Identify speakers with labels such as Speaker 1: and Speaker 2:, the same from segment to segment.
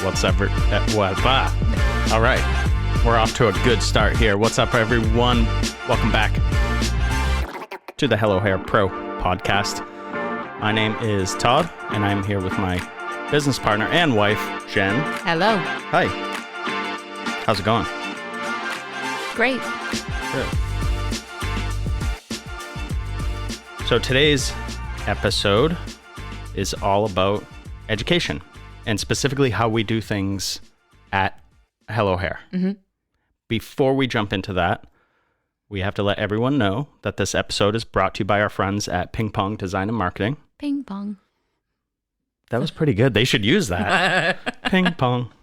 Speaker 1: What's up? All right. We're off to a good start here. What's up, everyone? Welcome back to the Hello Hair Pro podcast. My name is Todd, and I'm here with my business partner and wife, Jen.
Speaker 2: Hello.
Speaker 1: Hi. How's it going?
Speaker 2: Great.
Speaker 1: Good. So today's episode is all about education, and specifically how we do things at Hello Hair. Mm-hmm. Before we jump into that, we have to let everyone know that this episode is brought to you by our friends at Ping Pong Design and Marketing.
Speaker 2: Ping pong.
Speaker 1: That was pretty good. They should use that. Ping pong.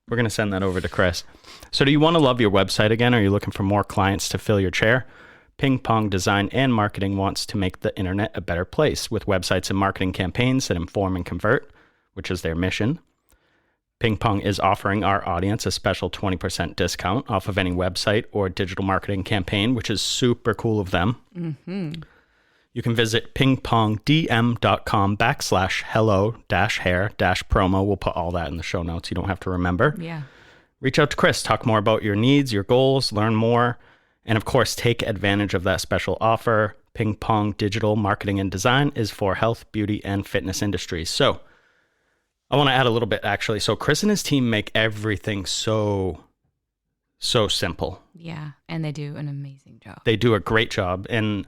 Speaker 1: We're going to send that over to Chris. So do you want to love your website again? Or are you looking for more clients to fill your chair? Ping Pong Design and Marketing wants to make the internet a better place with websites and marketing campaigns that inform and convert, which is their mission. Ping Pong is offering our audience a special 20% discount off of any website or digital marketing campaign, which is super cool of them. Mm-hmm. You can visit pingpongdm.com/hello-hair-promo. We'll put all that in the show notes. You don't have to remember.
Speaker 2: Yeah.
Speaker 1: Reach out to Chris. Talk more about your needs, your goals, learn more. And of course, take advantage of that special offer. Ping Pong Digital Marketing and Design is for health, beauty, and fitness industries. So I want to add a little bit, actually. So Chris and his team make everything so simple.
Speaker 2: Yeah, and they do an amazing job.
Speaker 1: They do a great job. And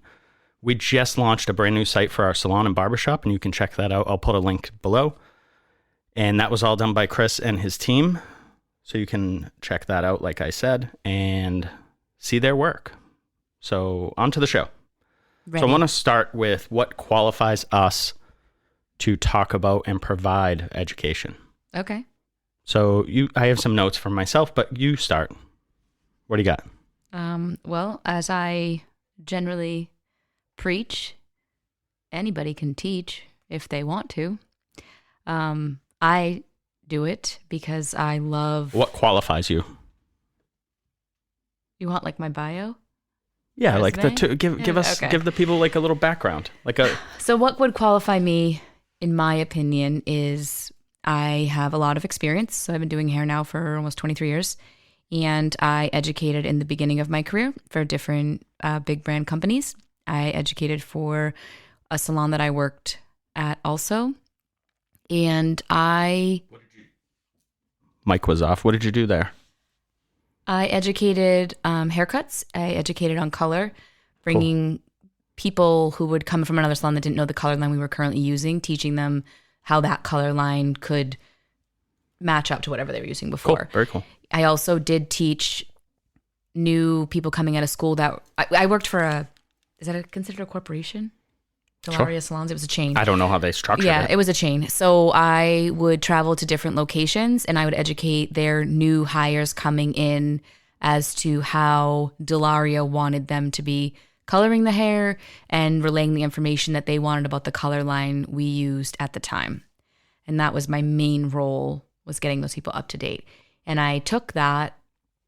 Speaker 1: we just launched a brand new site for our salon and barbershop, and you can check that out. I'll put a link below. And that was all done by Chris and his team. So you can check that out, like I said, and see their work. So on to the show. Ready. So I want to start with what qualifies us to talk about and provide education.
Speaker 2: Okay.
Speaker 1: So I have some notes for myself, but you start. What do you got?
Speaker 2: Well, as I generally preach, anybody can teach if they want to. I do it because I love...
Speaker 1: What qualifies you?
Speaker 2: You want like my bio?
Speaker 1: Yeah,
Speaker 2: resume?
Speaker 1: like give the people like a little background.
Speaker 2: So what would qualify me, in my opinion, is I have a lot of experience. So I've been doing hair now for almost 23 years. And I educated in the beginning of my career for different big brand companies. I educated for a salon that I worked at also. And
Speaker 1: Mic was off. What did you do there?
Speaker 2: I educated haircuts. I educated on color, bringing people who would come from another salon that didn't know the color line we were currently using, teaching them how that color line could match up to whatever they were using before.
Speaker 1: Cool. Very cool.
Speaker 2: I also did teach new people coming out of school that I worked for is that considered a corporation? Delaria Salons. It was a chain.
Speaker 1: I don't know how they structured it.
Speaker 2: Yeah, it was a chain. So I would travel to different locations and I would educate their new hires coming in as to how Delaria wanted them to be coloring the hair and relaying the information that they wanted about the color line we used at the time. And that was my main role, was getting those people up to date. And I took that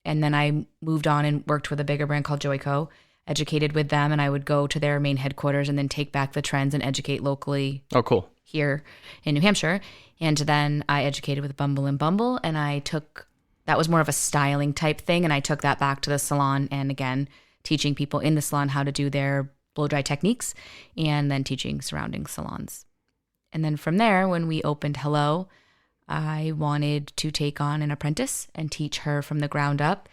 Speaker 2: and then I moved on and worked with a bigger brand called Joico, educated with them, and I would go to their main headquarters and then take back the trends and educate locally.
Speaker 1: Oh, cool.
Speaker 2: Here in New Hampshire. And then I educated with Bumble and Bumble, and that was more of a styling type thing, and I took that back to the salon, and again, teaching people in the salon how to do their blow dry techniques, and then teaching surrounding salons. And then from there, when we opened Hello, I wanted to take on an apprentice and teach her from the ground up.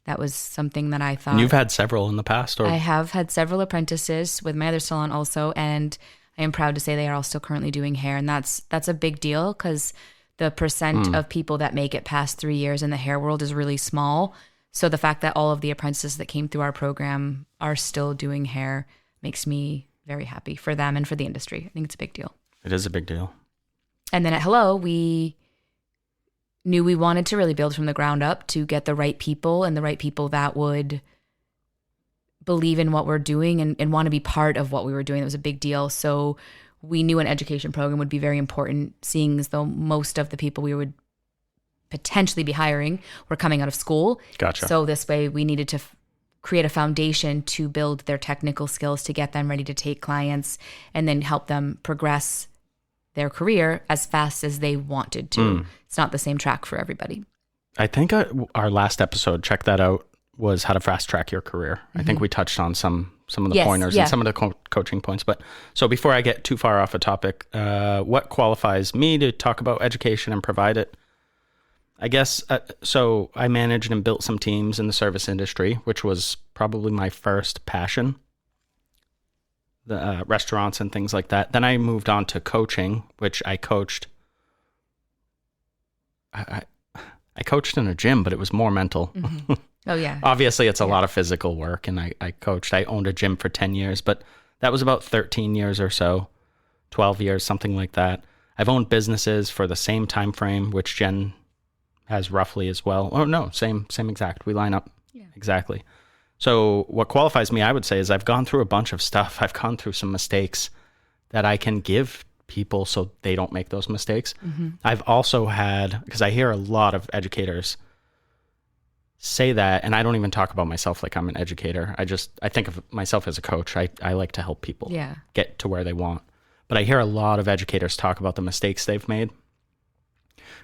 Speaker 2: That was something that I thought...
Speaker 1: And you've had several in the past? Or?
Speaker 2: I have had several apprentices with my other salon also, and I am proud to say they are all still currently doing hair, and that's a big deal because the percent of people that make it past 3 years in the hair world is really small. So the fact that all of the apprentices that came through our program are still doing hair makes me very happy for them and for the industry. I think it's a big deal.
Speaker 1: It is a big deal.
Speaker 2: And then at Hello, we knew we wanted to really build from the ground up to get the right people and the right people that would believe in what we're doing and want to be part of what we were doing. It was a big deal. So we knew an education program would be very important, seeing as though most of the people we would potentially be hiring were coming out of school.
Speaker 1: Gotcha.
Speaker 2: So this way we needed to create a foundation to build their technical skills to get them ready to take clients and then help them progress their career as fast as they wanted to. It's not the same track for everybody.
Speaker 1: I think our last episode, check that out, was how to fast track your career. I think we touched on some of the pointers and some of the coaching points. But so before I get too far off a topic, what qualifies me to talk about education and provide it? I guess, so I managed and built some teams in the service industry, which was probably my first passion, the restaurants and things like that. Then I moved on to coaching, which I coached. I coached in a gym, but it was more mental.
Speaker 2: Oh, yeah.
Speaker 1: Obviously, it's a lot of physical work, and I coached. I owned a gym for 10 years, but that was about 13 years or so, 12 years, something like that. I've owned businesses for the same time frame, which Jen has roughly as well. Oh, no, same exact. We line up exactly. So what qualifies me, I would say, is I've gone through a bunch of stuff. I've gone through some mistakes that I can give people so they don't make those mistakes. I've also had, because I hear a lot of educators say that, and I don't even talk about myself like I'm an educator. I think of myself as a coach. I like to help people get to where they want. But I hear a lot of educators talk about the mistakes they've made.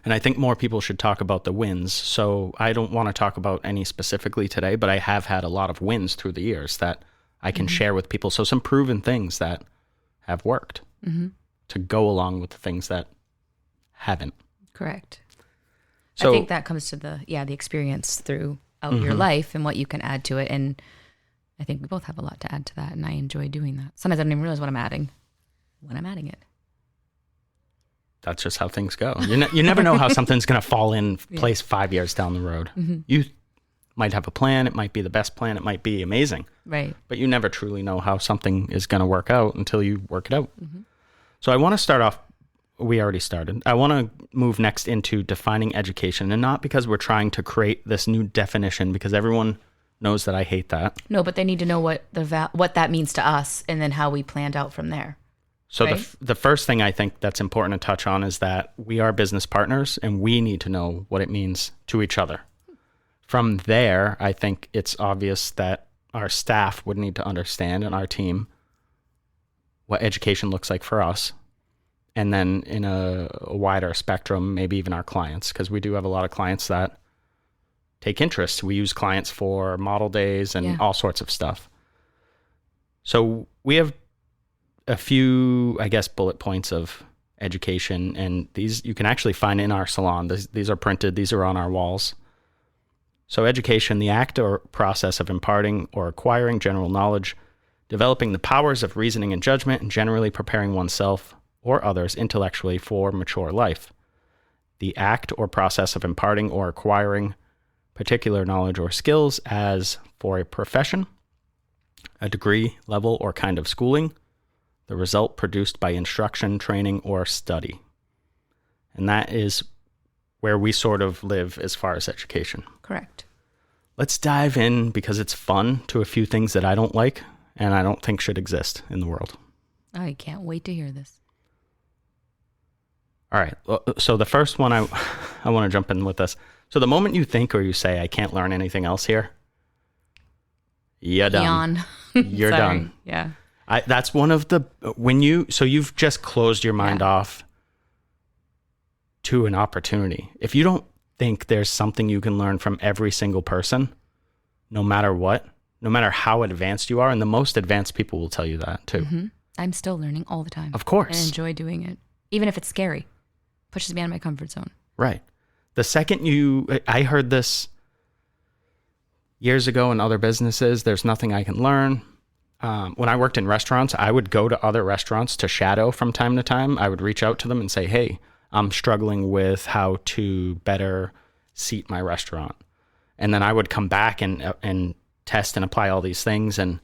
Speaker 1: And I think more people should talk about the wins. So I don't want to talk about any specifically today, but I have had a lot of wins through the years that I can share with people. So some proven things that have worked to go along with the things that haven't.
Speaker 2: Correct.
Speaker 1: So,
Speaker 2: I think that comes to the experience throughout your life and what you can add to it. And I think we both have a lot to add to that, and I enjoy doing that. Sometimes I don't even realize what I'm adding when I'm adding it.
Speaker 1: That's just how things go. You never know how something's going to fall in place 5 years down the road. You might have a plan. It might be the best plan. It might be amazing.
Speaker 2: Right.
Speaker 1: But you never truly know how something is going to work out until you work it out. So I want to start off. We already started. I want to move next into defining education, and not because we're trying to create this new definition, because everyone knows that I hate that.
Speaker 2: No, but they need to know what that means to us, and then how we planned out from there.
Speaker 1: So
Speaker 2: right?
Speaker 1: the first thing I think that's important to touch on is that we are business partners, and we need to know what it means to each other. From there, I think it's obvious that our staff would need to understand, and our team, what education looks like for us. And then in a wider spectrum, maybe even our clients, because we do have a lot of clients that take interest. We use clients for model days and all sorts of stuff. So we have a few, I guess, bullet points of education, and these you can actually find in our salon. These are printed. These are on our walls. So education, the act or process of imparting or acquiring general knowledge, developing the powers of reasoning and judgment, and generally preparing oneself or others intellectually for mature life. The act or process of imparting or acquiring particular knowledge or skills as for a profession, a degree, level, or kind of schooling, the result produced by instruction, training, or study. And that is where we sort of live as far as education.
Speaker 2: Correct.
Speaker 1: Let's dive in, because it's fun, to a few things that I don't like and I don't think should exist in the world.
Speaker 2: I can't wait to hear this.
Speaker 1: All right. So the first one, I want to jump in with this. So the moment you think or you say, I can't learn anything else here, you're done. You're done.
Speaker 2: Yeah.
Speaker 1: That's one of the, so you've just closed your mind off to an opportunity. If you don't think there's something you can learn from every single person, no matter what, no matter how advanced you are, and the most advanced people will tell you that too.
Speaker 2: I'm still learning all the time.
Speaker 1: Of course.
Speaker 2: And enjoy doing it. Even if it's scary. Pushes me out of my comfort zone.
Speaker 1: Right. The second I heard this years ago in other businesses, there's nothing I can learn. When I worked in restaurants, I would go to other restaurants to shadow from time to time. I would reach out to them and say, hey, I'm struggling with how to better seat my restaurant. And then I would come back and test and apply all these things. And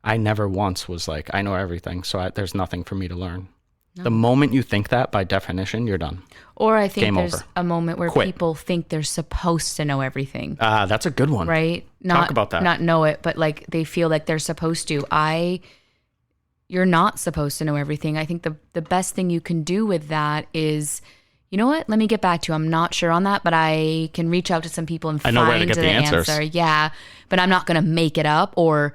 Speaker 1: I never once was like, I know everything, so there's nothing for me to learn. No. The moment you think that, by definition, you're done.
Speaker 2: Or I think
Speaker 1: Game
Speaker 2: there's
Speaker 1: over.
Speaker 2: a moment where people think they're supposed to know everything.
Speaker 1: That's a good one.
Speaker 2: Right?
Speaker 1: Talk about that.
Speaker 2: Not know it, but like they feel like they're supposed to. You're not supposed to know everything. I think the best thing you can do with that is, you know what? Let me get back to you. I'm not sure on that, but I can reach out to some people and find the answer. Yeah, but I'm not going to make it up or,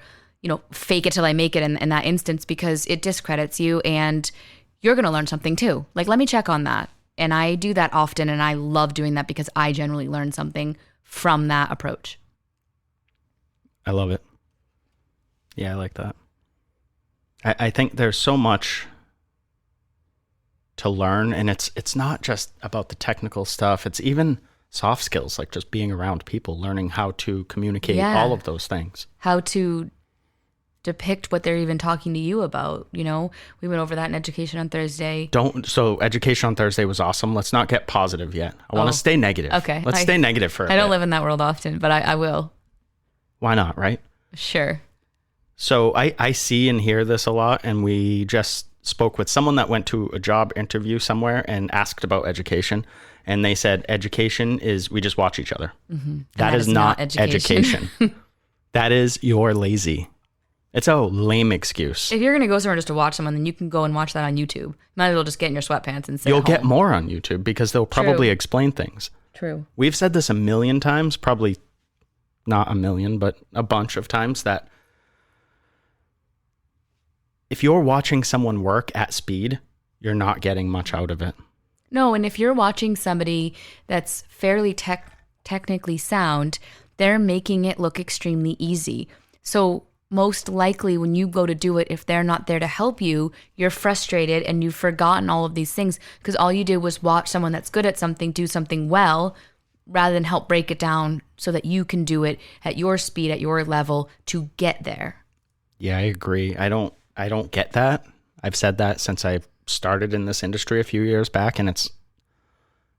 Speaker 2: fake it till I make it in that instance, because it discredits you, and you're going to learn something too. Like, let me check on that. And I do that often, and I love doing that because I generally learn something from that approach.
Speaker 1: I love it. Yeah, I like that. I think there's so much to learn, and it's not just about the technical stuff. It's even soft skills, like just being around people, learning how to communicate, all of those things.
Speaker 2: How to depict what they're even talking to you about. You know, we went over that in education on Thursday.
Speaker 1: So education on Thursday was awesome. Let's not get positive yet. I want to stay negative.
Speaker 2: Okay.
Speaker 1: Let's stay negative for a bit.
Speaker 2: I don't live in that world often, but I will.
Speaker 1: Why not, right?
Speaker 2: Sure.
Speaker 1: So I see and hear this a lot, and we just spoke with someone that went to a job interview somewhere and asked about education, and they said education is we just watch each other. Mm-hmm. That is not education. That is you're lazy. It's a lame excuse.
Speaker 2: If you're going to go somewhere just to watch someone, then you can go and watch that on YouTube. Might as well just get in your sweatpants and sit
Speaker 1: You'll
Speaker 2: at home.
Speaker 1: get more on YouTube because they'll probably explain things.
Speaker 2: True.
Speaker 1: We've said this a million times, probably not a million, but a bunch of times, that if you're watching someone work at speed, you're not getting much out of it.
Speaker 2: No, and if you're watching somebody that's fairly technically sound, they're making it look extremely easy. So most likely when you go to do it, if they're not there to help you, you're frustrated and you've forgotten all of these things because all you did was watch someone that's good at something do something well rather than help break it down so that you can do it at your speed, at your level to get there. Yeah,
Speaker 1: I agree. I don't get that. I've said that since I started in this industry a few years back, and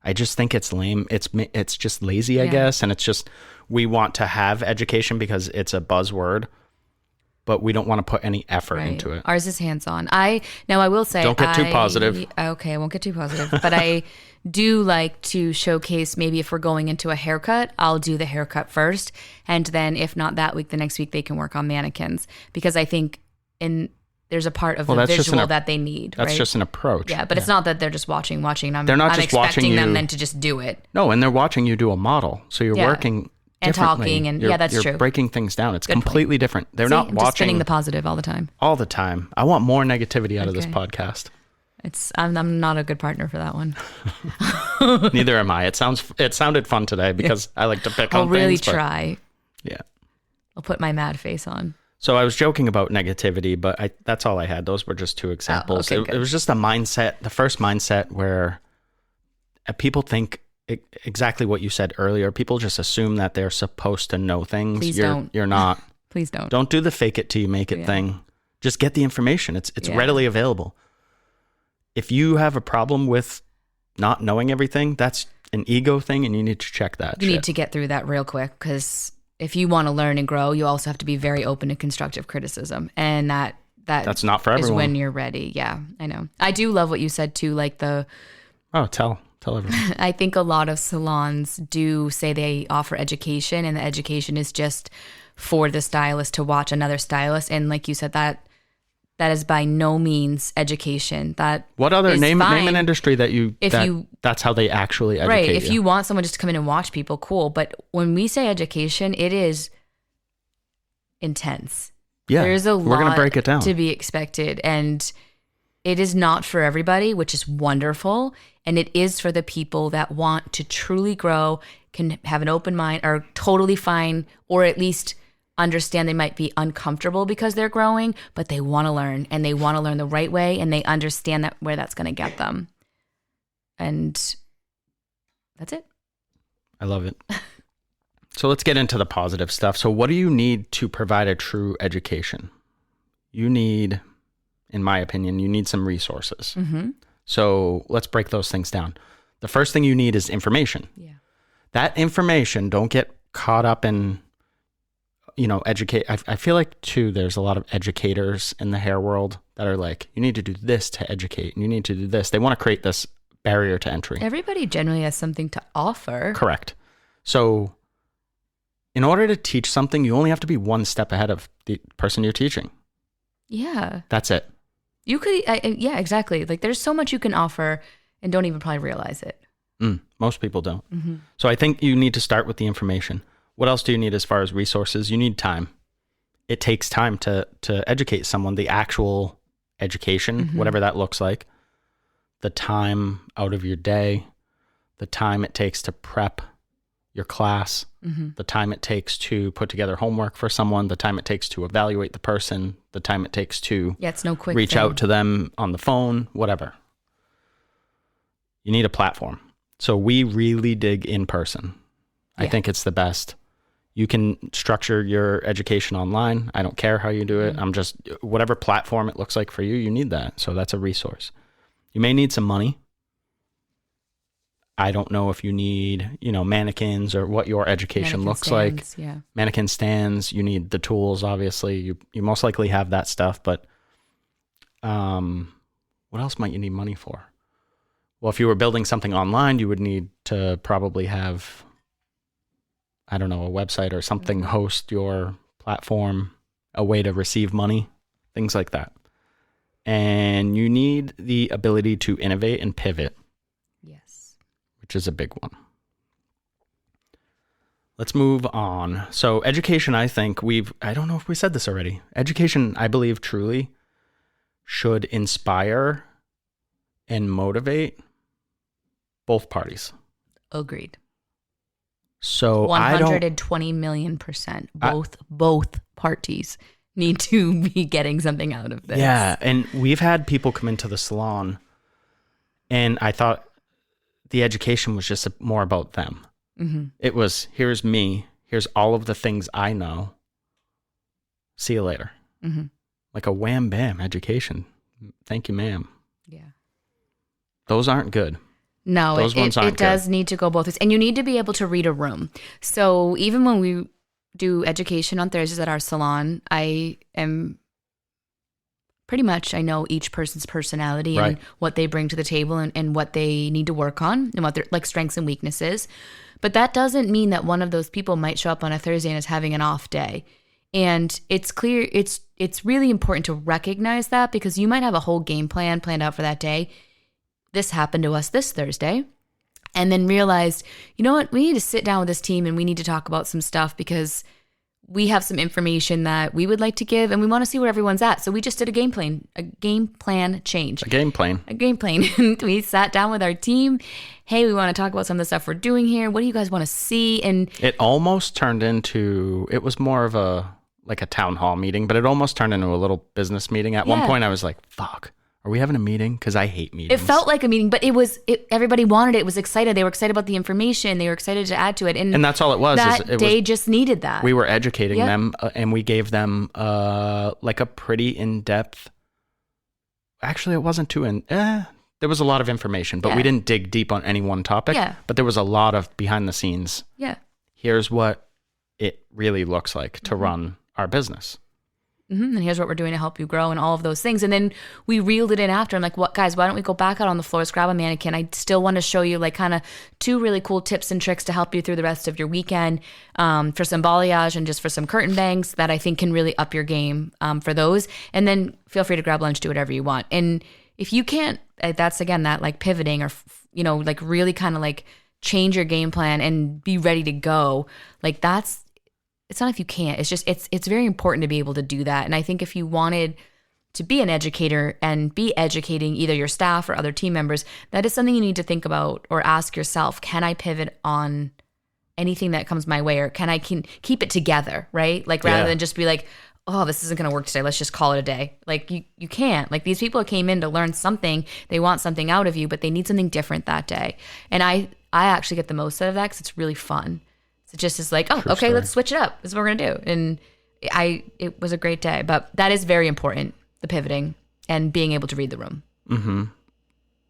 Speaker 1: I just think it's lame. It's just lazy, I guess, and it's just we want to have education because it's a buzzword, but we don't want to put any effort into it.
Speaker 2: Ours is hands-on. I will say,
Speaker 1: don't get too positive.
Speaker 2: Okay, I won't get too positive, but I do like to showcase, maybe if we're going into a haircut, I'll do the haircut first, and then if not that week, the next week they can work on mannequins, because I think there's a part of the visual that they need.
Speaker 1: That's just an approach.
Speaker 2: Yeah, but it's not that they're just watching.
Speaker 1: They're not just watching you.
Speaker 2: I'm expecting them then to just do it.
Speaker 1: No, and they're watching you do a model. So you're working
Speaker 2: and talking, and that's true.
Speaker 1: You're breaking things down. It's completely different. They're not watching.
Speaker 2: Just spinning the positive all the time.
Speaker 1: All the time. I want more negativity out of this podcast.
Speaker 2: I'm not a good partner for that one.
Speaker 1: Neither am I. It sounded fun today because I like to pick on things.
Speaker 2: I'll really try.
Speaker 1: Yeah.
Speaker 2: I'll put my mad face on.
Speaker 1: So I was joking about negativity, but that's all I had. Those were just two examples.
Speaker 2: Okay,
Speaker 1: it was just a mindset, the first mindset where people think exactly what you said earlier. People just assume that they're supposed to know things.
Speaker 2: Please don't.
Speaker 1: You're not.
Speaker 2: Please don't.
Speaker 1: Don't do the fake it till you make it thing. Just get the information. It's readily available. If you have a problem with not knowing everything, that's an ego thing, and you need to check that.
Speaker 2: You need to get through that real quick, because if you want to learn and grow, you also have to be very open to constructive criticism, and that's not for everyone. Is when you're ready. Yeah, I know. I do love what you said too, like tell everyone. I think a lot of salons do say they offer education, and the education is just for the stylist to watch another stylist, and like you said, that is by no means education.
Speaker 1: What other name an industry that's how they actually educate
Speaker 2: right. If you want someone just to come in and watch people, cool. But when we say education, it is intense.
Speaker 1: Yeah,
Speaker 2: there's a
Speaker 1: we're gonna break it down
Speaker 2: to be expected, and it is not for everybody, which is wonderful. And it is for the people that want to truly grow, can have an open mind, are totally fine, or at least understand they might be uncomfortable because they're growing, but they want to learn, and they want to learn the right way, and they understand that where that's going to get them. And that's it.
Speaker 1: I love it. So let's get into the positive stuff. So what do you need to provide a true education? You need, in my opinion, you need some resources. Mm-hmm. So let's break those things down. The first thing you need is information. Yeah. That information, don't get caught up in educate. I feel like too, there's a lot of educators in the hair world that are like, you need to do this to educate, and you need to do this. They want to create this barrier to entry.
Speaker 2: Everybody generally has something to offer.
Speaker 1: Correct. So in order to teach something, you only have to be one step ahead of the person you're teaching.
Speaker 2: Yeah.
Speaker 1: That's it.
Speaker 2: You could, yeah, exactly. Like there's so much you can offer and don't even probably realize it.
Speaker 1: Most people don't. Mm-hmm. So I think you need to start with the information. What else do you need as far as resources? You need time. It takes time to educate someone, the actual education, whatever that looks like. the time out of your day, the time it takes to prep your class, the time it takes to put together homework for someone, the time it takes to evaluate the person, the time it takes to
Speaker 2: it's no quick
Speaker 1: reach
Speaker 2: thing.
Speaker 1: out to them on the phone, whatever. You need a platform. So we really dig in person. I think it's the best. You can structure your education online. I don't care how you do it. I'm just, whatever platform it looks like for you, you need that. So that's a resource. You may need some money. I don't know if you need, mannequins or what your education looks
Speaker 2: stands,
Speaker 1: like. Mannequin stands. You need the tools, obviously. You most likely have that stuff, but what else might you need money for? Well, if you were building something online, you would need to probably have, I don't know, a website or something host your platform, a way to receive money, things like that. And you need the ability to innovate and pivot.
Speaker 2: Yes.
Speaker 1: Which is a big one. Let's move on. So education, I think I don't know if we said this already. Education, I believe, truly should inspire and motivate both parties.
Speaker 2: Agreed.
Speaker 1: So
Speaker 2: 120 million%. Both parties need to be getting something out of this.
Speaker 1: Yeah, and we've had people come into the salon, and I thought the education was just more about them. It was, here's me, here's all of the things I know. See you later. Like a wham bam education. Thank you, ma'am.
Speaker 2: Yeah.
Speaker 1: Those aren't good.
Speaker 2: No,
Speaker 1: Those ones aren't
Speaker 2: it does need to go both ways. And you need to be able to read a room. So even when we do education on Thursdays at our salon, I know each person's personality and what they bring to the table and what they need to work on and what their like strengths and weaknesses. But that doesn't mean that one of those people might show up on a Thursday and is having an off day. And it's clear, it's really important to recognize that, because you might have a whole game plan planned out for that day. This happened to us this Thursday, and then realized, you know what, we need to sit down with this team and we need to talk about some stuff, because we have some information that we would like to give and we want to see where everyone's at. So we just did a game plan change.
Speaker 1: A game plan.
Speaker 2: We sat down with our team. Hey, we want to talk about some of the stuff we're doing here. What do you guys want to see? And
Speaker 1: it almost turned into, it was more of a town hall meeting, but it almost turned into a little business meeting. At one point I was like, fuck. Are we having a meeting? Because I hate meetings.
Speaker 2: It felt like a meeting, but everybody wanted it. It was excited. They were excited about the information. They were excited to add to it. And
Speaker 1: that's all it was.
Speaker 2: That day just needed that.
Speaker 1: We were educating them, and we gave them like a pretty in-depth. Actually, it wasn't too there was a lot of information, but we didn't dig deep on any one topic.
Speaker 2: Yeah.
Speaker 1: But there was a lot of behind the scenes.
Speaker 2: Yeah.
Speaker 1: Here's what it really looks like to run our business.
Speaker 2: And here's what we're doing to help you grow and all of those things. And then we reeled it in after. I'm like, what, guys, why don't we go back out on the floors, grab a mannequin? I still want to show you like kind of 2 really cool tips and tricks to help you through the rest of your weekend, for some balayage and just for some curtain bangs that I think can really up your game for those. And then feel free to grab lunch, do whatever you want. And if you can't, that's again, that like pivoting or, like really kind of like change your game plan and be ready to go. Like it's not if you can't, it's just, it's very important to be able to do that. And I think if you wanted to be an educator and be educating either your staff or other team members, that is something you need to think about or ask yourself, can I pivot on anything that comes my way, or can I keep it together, right? Like rather than just be like, oh, this isn't going to work today, let's just call it a day. Like you can't. Like these people came in to learn something, they want something out of you, but they need something different that day. And I actually get the most out of that because it's really fun. It just is like, oh,
Speaker 1: True
Speaker 2: okay,
Speaker 1: story.
Speaker 2: let's switch it up. This is what we're gonna do. And it was a great day. But that is very important, the pivoting and being able to read the room.
Speaker 1: Mm-hmm.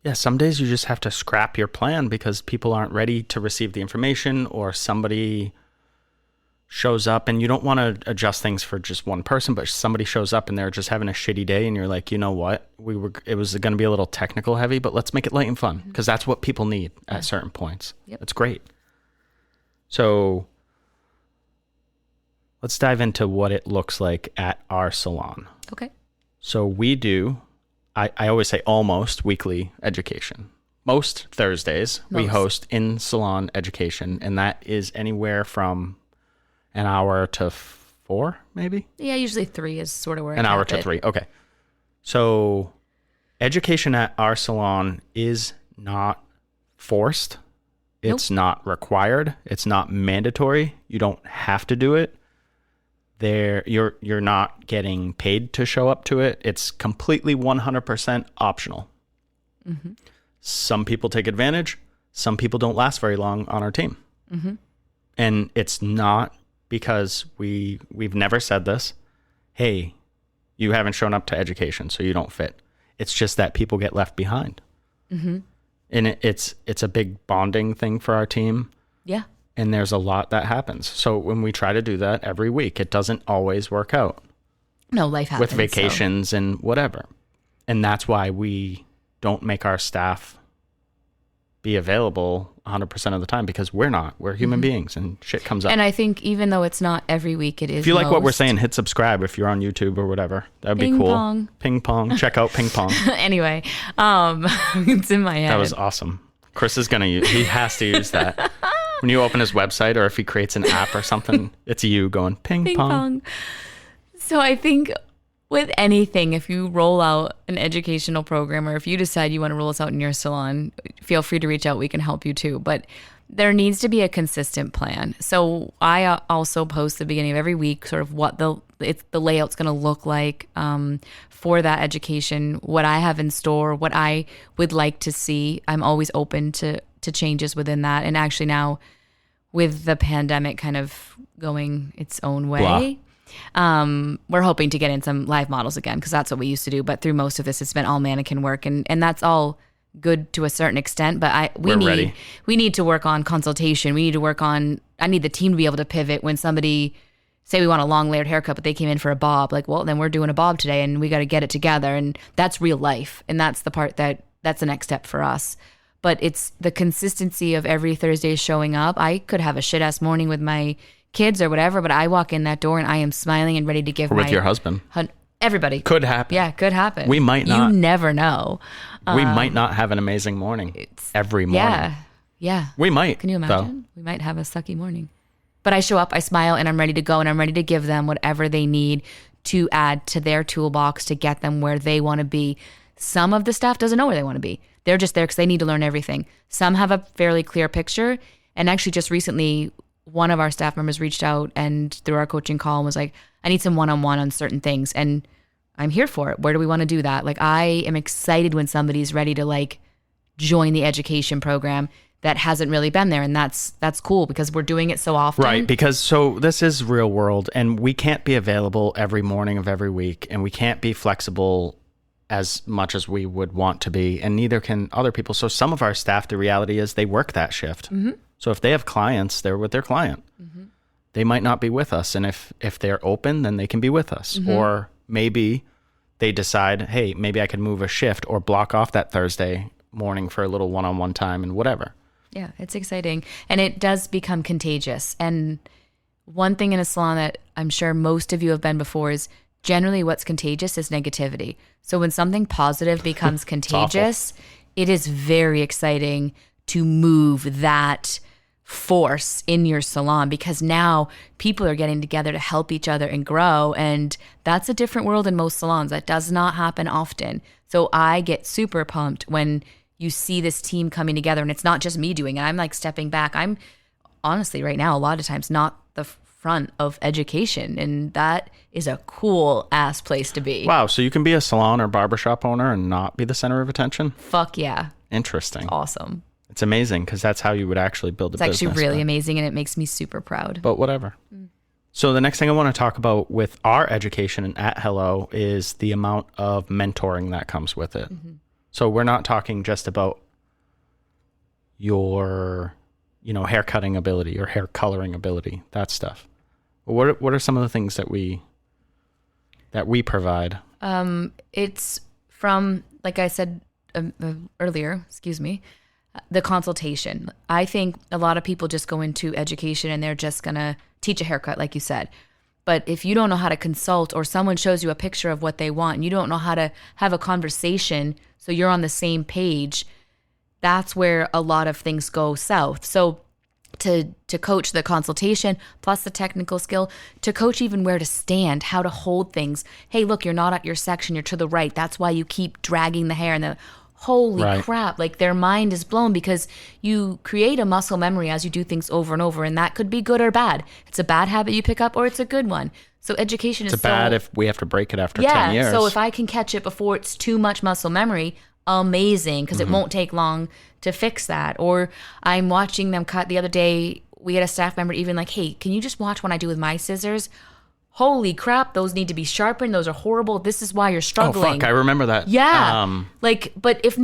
Speaker 1: Yeah, some days you just have to scrap your plan because people aren't ready to receive the information, or somebody shows up, and you don't want to adjust things for just one person, but somebody shows up and they're just having a shitty day, and you're like, you know what? It was going to be a little technical heavy, but let's make it light and fun, because that's what people need at certain points.
Speaker 2: Yep.
Speaker 1: It's great. So let's dive into what it looks like at our salon.
Speaker 2: Okay.
Speaker 1: So we do, I always say almost weekly education. Most Thursdays we host in-salon education, and that is anywhere from an hour to 4, maybe?
Speaker 2: Yeah, usually 3 is sort of where
Speaker 1: an hour to 3. Okay. So Education at our salon is not forced. It's not required. It's not mandatory. You don't have to do it. You're not getting paid to show up to it. It's completely 100% optional. Mm-hmm. Some people take advantage. Some people don't last very long on our team. Mm-hmm. And it's not because we've never said this. Hey, you haven't shown up to education, so you don't fit. It's just that people get left behind. Mm-hmm. And it's a big bonding thing for our team.
Speaker 2: Yeah.
Speaker 1: And there's a lot that happens. So when we try to do that every week, it doesn't always work out.
Speaker 2: No, life happens.
Speaker 1: With vacations and whatever. And that's why we don't make our staff be available 100% of the time, because we're human beings and shit comes up.
Speaker 2: And I think even though it's not every week, it is.
Speaker 1: If you like what we're saying, hit subscribe if you're on YouTube or whatever. That would be cool.
Speaker 2: Pong.
Speaker 1: Ping pong. Check out ping pong.
Speaker 2: Anyway, it's in my head.
Speaker 1: That was awesome. Chris is he has to use that. When you open his website, or if he creates an app or something, it's you going ping pong.
Speaker 2: So I think with anything, if you roll out an educational program, or if you decide you want to roll this out in your salon, feel free to reach out. We can help you too. But there needs to be a consistent plan. So I also post at the beginning of every week sort of what the layout's going to look like for that education, what I have in store, what I would like to see. I'm always open to changes within that. And actually now, with the pandemic kind of going its own way, we're hoping to get in some live models again, because that's what we used to do. But through most of this, it's been all mannequin work, and that's all good to a certain extent. But we need to work on consultation. We need to work on. I need the team to be able to pivot when somebody say we want a long layered haircut, but they came in for a bob. Like, well, then we're doing a bob today, and we got to get it together. And that's real life, and that's the part that's the next step for us. But it's the consistency of every Thursday showing up. I could have a shit ass morning with my kids or whatever, but I walk in that door and I am smiling and ready to give
Speaker 1: with your husband.
Speaker 2: Everybody.
Speaker 1: Could happen.
Speaker 2: Yeah, could happen.
Speaker 1: We might not.
Speaker 2: You never know.
Speaker 1: We might not have an amazing morning every morning.
Speaker 2: Yeah.
Speaker 1: We might.
Speaker 2: Can you imagine? We might have a sucky morning. But I show up, I smile, and I'm ready to go, and I'm ready to give them whatever they need to add to their toolbox to get them where they want to be. Some of the staff doesn't know where they want to be. They're just there because they need to learn everything. Some have a fairly clear picture. And actually just recently, one of our staff members reached out and through our coaching call and was like, I need some one-on-one on certain things. And I'm here for it. Where do we want to do that? Like, I am excited when somebody's ready to like join the education program that hasn't really been there. And that's cool because we're doing it so often.
Speaker 1: Right. Because so this is real world, and we can't be available every morning of every week, and we can't be flexible as much as we would want to be, and neither can other people. So some of our staff, the reality is they work that shift. Mm-hmm. So if they have clients, they're with their client. Mm-hmm. They might not be with us. And if they're open, then they can be with us. Mm-hmm. Or maybe they decide, hey, maybe I could move a shift or block off that Thursday morning for a little one-on-one time and whatever.
Speaker 2: Yeah, it's exciting. And it does become contagious. And one thing in a salon that I'm sure most of you have been before is generally what's contagious is negativity. So when something positive becomes contagious, it is very exciting to move that force in your salon, because now people are getting together to help each other and grow. And that's a different world in most salons. That does not happen often. So I get super pumped when you see this team coming together, and it's not just me doing it. I'm like stepping back. I'm honestly right now, a lot of times, not the front of education, and that is a cool ass place to be.
Speaker 1: Wow. So you can be a salon or barbershop owner and not be the center of attention?
Speaker 2: Fuck yeah.
Speaker 1: Interesting.
Speaker 2: It's awesome.
Speaker 1: It's amazing because that's how you would actually build a business.
Speaker 2: It's actually really amazing, and it makes me super proud.
Speaker 1: But whatever. So the next thing I want to talk about with our education and at Hello is the amount of mentoring that comes with it. Mm-hmm. So we're not talking just about your, hair cutting ability or hair coloring ability, that stuff. What are some of the things that we provide?
Speaker 2: It's from, like I said earlier, the consultation. I think a lot of people just go into education and they're just going to teach a haircut, like you said. But if you don't know how to consult, or someone shows you a picture of what they want and you don't know how to have a conversation so you're on the same page, that's where a lot of things go south. So to coach the consultation plus the technical skill, to coach even where to stand, how to hold things. Hey, look, you're not at your section, you're to the right. That's why you keep dragging the hair. And holy crap, like their mind is blown, because you create a muscle memory as you do things over and over, and that could be good or bad. It's a bad habit you pick up, or it's a good one. So education is
Speaker 1: bad if we have to break it after 10 years.
Speaker 2: So if I can catch it before it's too much muscle memory, amazing, because it won't take long to fix that. Or I'm watching them cut. The other day, we had a staff member even like, hey, can you just watch when I do with my scissors? Holy crap, those need to be sharpened. Those are horrible. This is why you're struggling.
Speaker 1: Oh, fuck, I remember that.
Speaker 2: Yeah. But if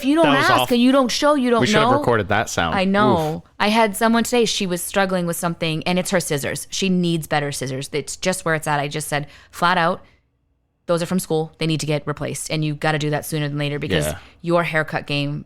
Speaker 2: you don't ask and you don't show, you don't know.
Speaker 1: We should have recorded that sound.
Speaker 2: I know.
Speaker 1: Oof.
Speaker 2: I had someone today, she was struggling with something, and it's her scissors. She needs better scissors. It's just where it's at. I just said, flat out, those are from school. They need to get replaced. And you got to do that sooner than later, because your haircut game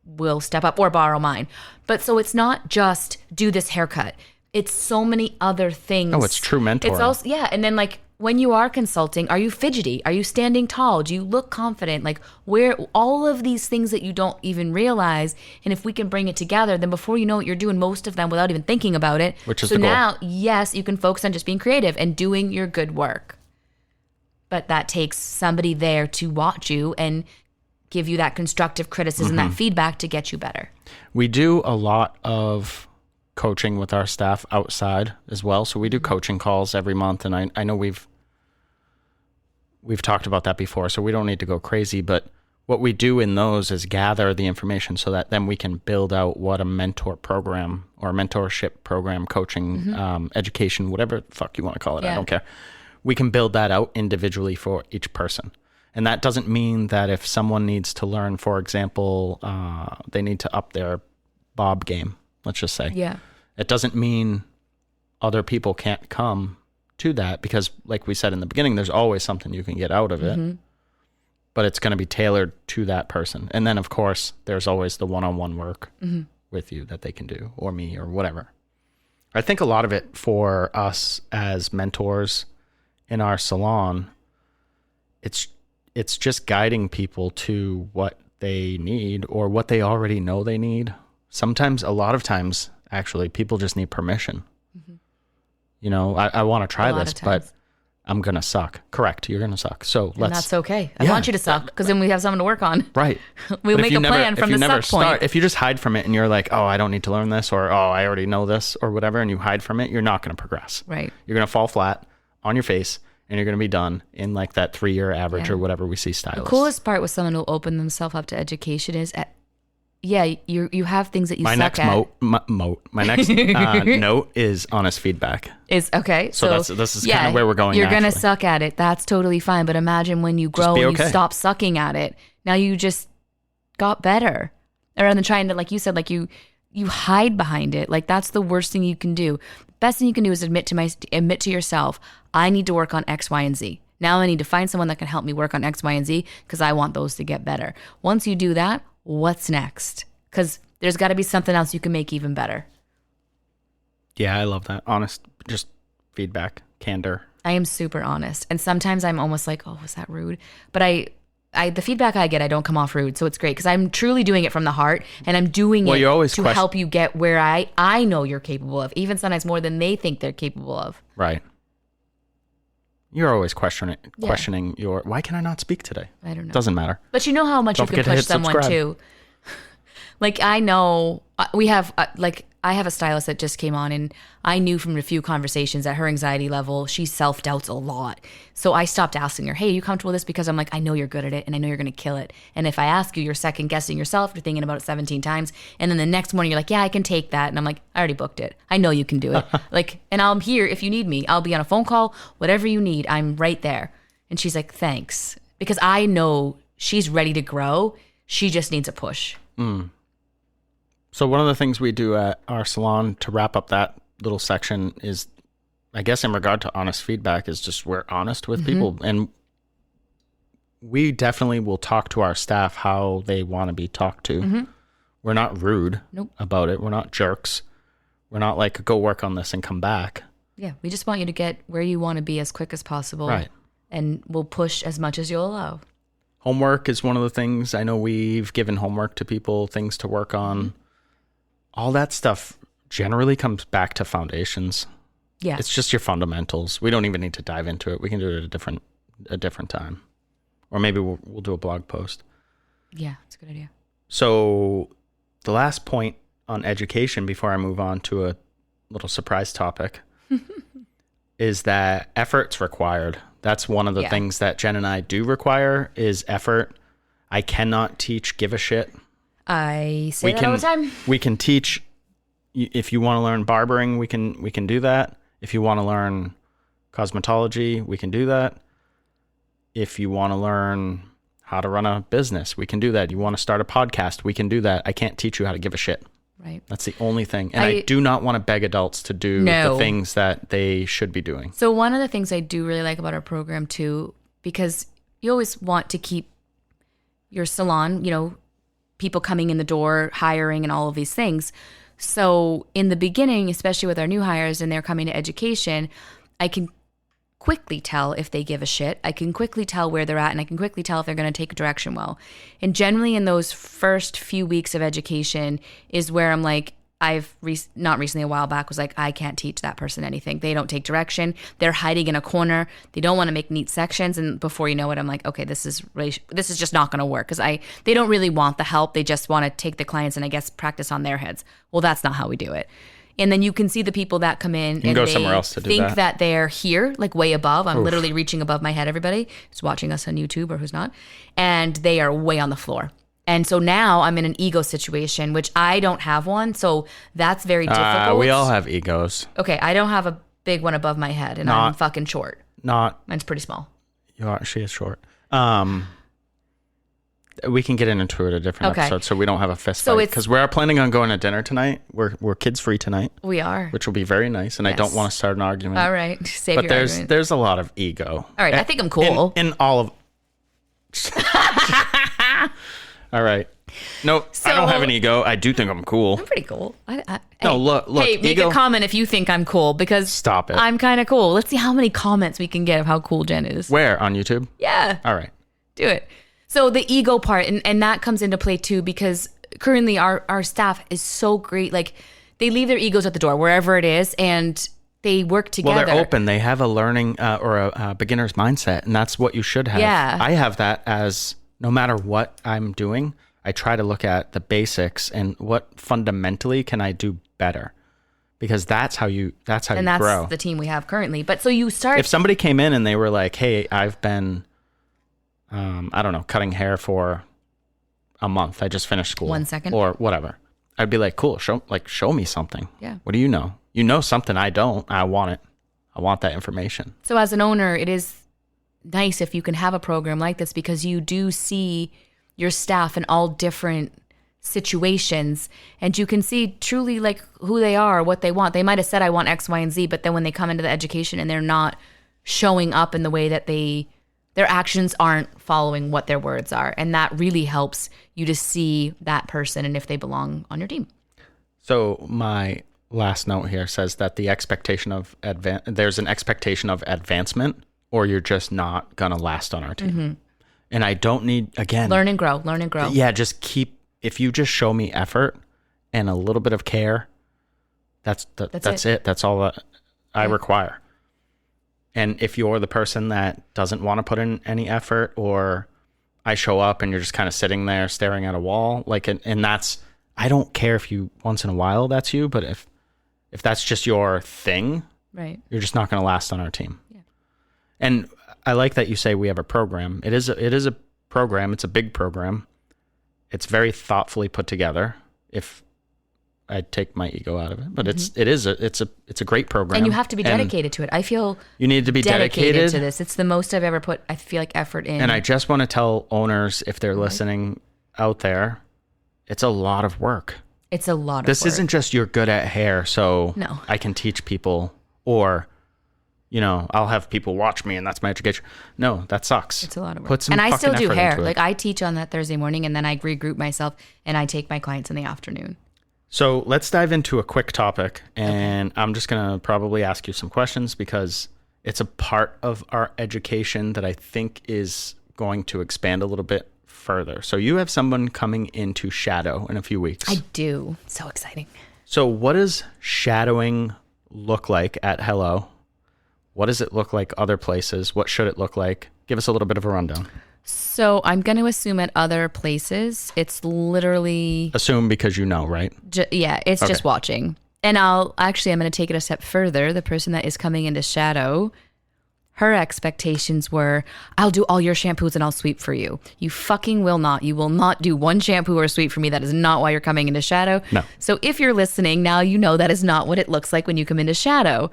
Speaker 2: will step up, or borrow mine. But so it's not just do this haircut. It's so many other things.
Speaker 1: Oh, it's true mentoring.
Speaker 2: It's also, and then like when you are consulting, are you fidgety? Are you standing tall? Do you look confident? Like where all of these things that you don't even realize. And if we can bring it together, then before you know it, you're doing most of them without even thinking about it.
Speaker 1: Which is the goal. So
Speaker 2: now, yes, you can focus on just being creative and doing your good work. But that takes somebody there to watch you and give you that constructive criticism, that feedback to get you better.
Speaker 1: We do a lot of coaching with our staff outside as well. So we do coaching calls every month, and I know we've talked about that before, so we don't need to go crazy, but what we do in those is gather the information so that then we can build out what a mentor program or a mentorship program, coaching, education, whatever the fuck you want to call it. I don't care. We can build that out individually for each person. And that doesn't mean that if someone needs to learn, for example, they need to up their bob game, let's just say.
Speaker 2: Yeah.
Speaker 1: It doesn't mean other people can't come to that, because like we said in the beginning, there's always something you can get out of it, but it's going to be tailored to that person. And then of course there's always the one-on-one work with you that they can do, or me, or whatever. I think a lot of it for us as mentors in our salon, it's just guiding people to what they need or what they already know they need. Sometimes, a lot of times, actually, people just need permission. You know, I want to try this, but I'm going to suck. Correct. You're going to suck. So
Speaker 2: and that's okay. I want you to suck, because then we have something to work on.
Speaker 1: Right.
Speaker 2: We'll make a plan from the suck point.
Speaker 1: If you just hide from it and you're like, oh, I don't need to learn this, or oh, I already know this, or whatever, and you hide from it, you're not going to progress.
Speaker 2: Right.
Speaker 1: You're going to fall flat on your face, and you're going to be done in like that 3-year average or whatever we see stylists.
Speaker 2: The coolest part with someone who opened themselves up to education is, you have things that you suck at.
Speaker 1: My next note is honest feedback.
Speaker 2: Is okay.
Speaker 1: So this is kind of where we're going.
Speaker 2: You're going to suck at it. That's totally fine. But imagine when you grow and you stop sucking at it. Now you just got better. Rather than trying to, like you said, like you hide behind it. Like that's the worst thing you can do. Best thing you can do is admit to yourself, I need to work on X, Y, and Z. Now I need to find someone that can help me work on X, Y, and Z, because I want those to get better. Once you do that, what's next? Because there's got to be something else you can make even better.
Speaker 1: Yeah, I love that. Honest, just feedback, candor.
Speaker 2: I am super honest. And sometimes I'm almost like, oh, was that rude? But the feedback I get, I don't come off rude. So it's great, because I'm truly doing it from the heart, and I'm doing it to help you get where I know you're capable of, even sometimes more than they think they're capable of.
Speaker 1: Right. You're always questioning your, why can I not speak today?
Speaker 2: I don't know.
Speaker 1: Doesn't matter.
Speaker 2: But you know how much you can push someone too. Like I know we have I have a stylist that just came on, and I knew from a few conversations that her anxiety level, she self-doubts a lot. So I stopped asking her, hey, are you comfortable with this? Because I'm like, I know you're good at it, and I know you're going to kill it. And if I ask you, you're second guessing yourself, you're thinking about it 17 times. And then the next morning you're like, yeah, I can take that. And I'm like, I already booked it. I know you can do it. And I'm here if you need me. I'll be on a phone call, whatever you need. I'm right there. And she's like, thanks. Because I know she's ready to grow. She just needs a push.
Speaker 1: So one of the things we do at our salon to wrap up that little section is, I guess in regard to honest feedback, is just we're honest with people. And we definitely will talk to our staff how they want to be talked to. We're not rude about it. We're not jerks. We're not like, go work on this and come back.
Speaker 2: Yeah, we just want you to get where you want to be as quick as possible.
Speaker 1: Right.
Speaker 2: And we'll push as much as you'll allow.
Speaker 1: Homework is one of the things. I know we've given homework to people, things to work on. All that stuff generally comes back to foundations.
Speaker 2: Yeah.
Speaker 1: It's just your fundamentals. We don't even need to dive into it. We can do it at a different time. Or maybe we'll do a blog post.
Speaker 2: Yeah, that's a good idea.
Speaker 1: So the last point on education before I move on to a little surprise topic is that effort's required. That's one of the things that Jen and I do require is effort. I cannot teach give a shit.
Speaker 2: I say that all the time.
Speaker 1: We can teach. If you want to learn barbering, we can do that. If you want to learn cosmetology, we can do that. If you want to learn how to run a business, we can do that. You want to start a podcast, we can do that. I can't teach you how to give a shit.
Speaker 2: Right.
Speaker 1: That's the only thing. And I do not want to beg adults to do the things that they should be doing.
Speaker 2: So one of the things I do really like about our program too, because you always want to keep your salon, people coming in the door, hiring and all of these things. So in the beginning, especially with our new hires and they're coming to education, I can quickly tell if they give a shit. I can quickly tell where they're at, and I can quickly tell if they're going to take a direction well. And generally in those first few weeks of education is where I'm like, not recently, a while back, was like, I can't teach that person anything. They don't take direction. They're hiding in a corner. They don't want to make neat sections. And before you know it, I'm like, okay, this is just not going to work, because they don't really want the help. They just want to take the clients and I guess practice on their heads. Well, that's not how we do it. And then you can see the people that come in and
Speaker 1: go
Speaker 2: they
Speaker 1: somewhere else to do
Speaker 2: think that they're here, like way above. I'm literally reaching above my head, everybody who's watching us on YouTube or who's not. And they are way on the floor. And so now I'm in an ego situation, which I don't have one. So that's very difficult.
Speaker 1: We all have egos.
Speaker 2: Okay, I don't have a big one above my head, and I'm fucking short. Mine's pretty small.
Speaker 1: She is short. We can get into it a different episode, so we don't have a fist fight. Because we're planning on going to dinner tonight. We're kids free tonight.
Speaker 2: We are,
Speaker 1: which will be very nice. And I don't want to start an argument.
Speaker 2: All right, save your argument.
Speaker 1: There's a lot of ego.
Speaker 2: All right, I think I'm cool.
Speaker 1: In all of. All right. No, I don't have an ego. I do think I'm cool.
Speaker 2: I'm pretty cool.
Speaker 1: Look.
Speaker 2: Hey, make a comment if you think I'm cool, because
Speaker 1: stop it.
Speaker 2: I'm kind of cool. Let's see how many comments we can get of how cool Jen is.
Speaker 1: Where? On YouTube?
Speaker 2: Yeah.
Speaker 1: All right.
Speaker 2: Do it. So the ego part, and that comes into play too, because currently our staff is so great. Like, they leave their egos at the door, wherever it is, and they work together.
Speaker 1: Well, they're open. They have a learning or a beginner's mindset, and that's what you should have.
Speaker 2: Yeah.
Speaker 1: I have that as no matter what I'm doing, I try to look at the basics and what fundamentally can I do better, because that's how you grow.
Speaker 2: And that's the team we have currently. But so you start.
Speaker 1: If somebody came in and they were like, "Hey, I've been, I don't know, cutting hair for a month. I just finished school."
Speaker 2: 1 second.
Speaker 1: Or whatever. I'd be like, "Cool. Show me something."
Speaker 2: Yeah.
Speaker 1: What do you know? You know something I don't. I want it. I want that information.
Speaker 2: So as an owner, it is nice if you can have a program like this, because you do see your staff in all different situations, and you can see truly like who they are, what they want. They might have said, I want X, Y, and Z, but then when they come into the education and they're not showing up in the way that their actions aren't following what their words are. And that really helps you to see that person and if they belong on your team.
Speaker 1: So my last note here says that the expectation of there's an expectation of advancement, or you're just not going to last on our team. Mm-hmm. And I don't need, again,
Speaker 2: learn and grow.
Speaker 1: Yeah. If you just show me effort and a little bit of care, that's it. That's all that I require. And if you're the person that doesn't want to put in any effort, or I show up and you're just kind of sitting there staring at a wall, and that's, I don't care if you once in a while that's you, but if that's just your thing,
Speaker 2: right,
Speaker 1: you're just not going to last on our team.
Speaker 2: Yeah.
Speaker 1: And I like that you say we have a program. It is a program. It's a big program. It's very thoughtfully put together. If I take my ego out of it, but mm-hmm. it's a great program.
Speaker 2: And you have to be dedicated to it. I feel
Speaker 1: you need to be dedicated
Speaker 2: to this. It's the most I've ever put, I feel like, effort in.
Speaker 1: And I just want to tell owners, if they're listening out there, it's a lot of work.
Speaker 2: It's a lot of work.
Speaker 1: This isn't just you're good at hair, so
Speaker 2: no.
Speaker 1: I can teach people, or I'll have people watch me and that's my education. No, that sucks.
Speaker 2: It's a lot of work.
Speaker 1: Put some
Speaker 2: and I still do hair.
Speaker 1: Like,
Speaker 2: I teach on that Thursday morning, and then I regroup myself and I take my clients in the afternoon.
Speaker 1: So let's dive into a quick topic, and I'm just going to probably ask you some questions because it's a part of our education that I think is going to expand a little bit further. So you have someone coming into Shadow in a few weeks.
Speaker 2: I do. So exciting.
Speaker 1: So what does shadowing look like at Hello? What does it look like other places? What should it look like? Give us a little bit of a rundown.
Speaker 2: So I'm going to assume at other places, it's literally...
Speaker 1: Assume because you know, right?
Speaker 2: It's just watching. And I'm going to take it a step further. The person that is coming into shadow, her expectations were, I'll do all your shampoos and I'll sweep for you. You fucking will not. You will not do one shampoo or sweep for me. That is not why you're coming into shadow.
Speaker 1: No.
Speaker 2: So if you're listening, now you know that is not what it looks like when you come into shadow.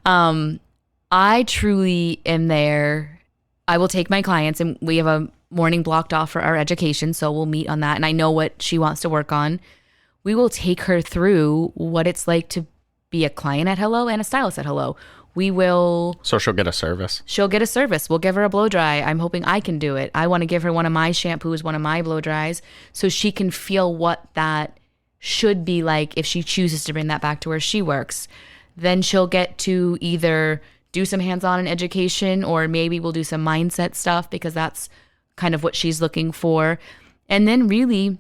Speaker 2: I truly am there. I will take my clients, and we have a morning blocked off for our education, so we'll meet on that. And I know what she wants to work on. We will take her through what it's like to be a client at Hello and a stylist at Hello. We will...
Speaker 1: So she'll get a service.
Speaker 2: She'll get a service. We'll give her a blow dry. I'm hoping I can do it. I want to give her one of my shampoos, one of my blow dries, so she can feel what that should be like if she chooses to bring that back to where she works. Then she'll get to either do some hands-on in education, or maybe we'll do some mindset stuff because that's kind of what she's looking for. And then really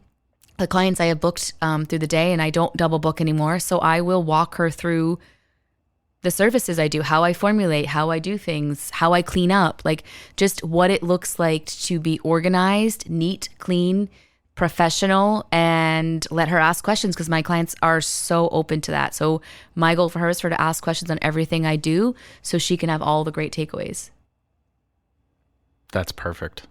Speaker 2: the clients I have booked through the day, and I don't double book anymore. So I will walk her through the services I do, how I formulate, how I do things, how I clean up, like just what it looks like to be organized, neat, clean, professional, and let her ask questions because my clients are so open to that. So my goal for her is for her to ask questions on everything I do so she can have all the great takeaways.
Speaker 1: That's perfect.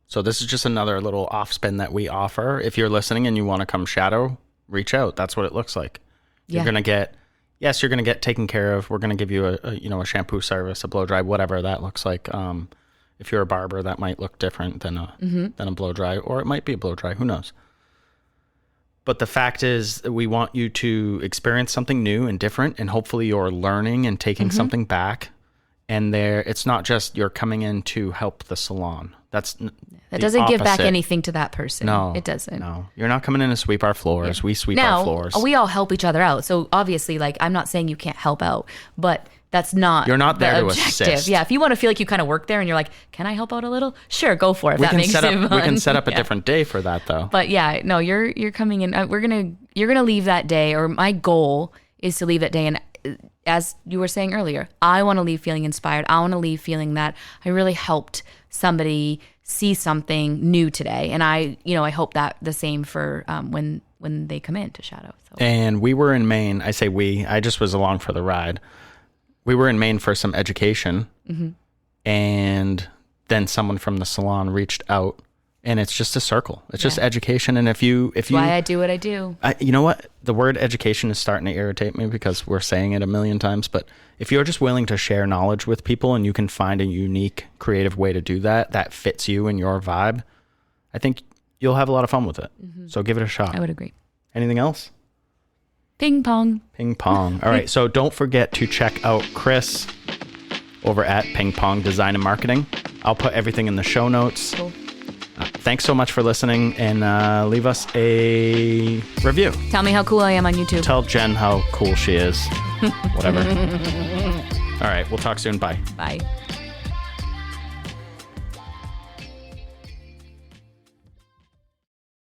Speaker 1: So this is just another little off spin that we offer. If you're listening and you want to come shadow, reach out. That's what it looks like. You're going to get, you're going to get taken care of. We're going to give you a shampoo service, a blow dry, whatever that looks like. If you're a barber, that might look different than a blow dry, or it might be a blow dry. Who knows? But the fact is, we want you to experience something new and different, and hopefully you're learning and taking something back. And it's not just you're coming in to help the salon. That
Speaker 2: doesn't give back anything to that person.
Speaker 1: No,
Speaker 2: it doesn't.
Speaker 1: No, you're not coming in to sweep our floors. Yeah. We sweep our floors.
Speaker 2: We all help each other out. So obviously, like, I'm not saying you can't help out, but that's not
Speaker 1: You're not there
Speaker 2: the
Speaker 1: to
Speaker 2: objective.
Speaker 1: assist.
Speaker 2: Yeah, if you want to feel like you kind of work there and you're like, can I help out a little? Sure, go for it.
Speaker 1: We can set up a different day for that, though.
Speaker 2: But yeah, no, you're coming in. You're gonna leave that day, or my goal is to leave that day. And as you were saying earlier, I want to leave feeling inspired. I want to leave feeling that I really helped somebody see something new today. And I hope that the same for when they come in to shadow. So.
Speaker 1: And we were in Maine. I say we. I just was along for the ride. We were in Maine for some education, and then someone from the salon reached out, and it's just a circle. It's just education. And if you,
Speaker 2: why I do what I do.
Speaker 1: You know what? The word education is starting to irritate me because we're saying it a million times. But if you're just willing to share knowledge with people, and you can find a unique, creative way to do that fits you and your vibe, I think you'll have a lot of fun with it. So give it a shot.
Speaker 2: I would agree.
Speaker 1: Anything else?
Speaker 2: Ping pong.
Speaker 1: Ping pong. All right. So don't forget to check out Chris over at Ping Pong Design and Marketing. I'll put everything in the show notes.
Speaker 2: Cool.
Speaker 1: Thanks so much for listening, and leave us a review.
Speaker 2: Tell me how cool I am on YouTube.
Speaker 1: Tell Jen how cool she is. Whatever. All right. We'll talk soon. Bye.
Speaker 2: Bye.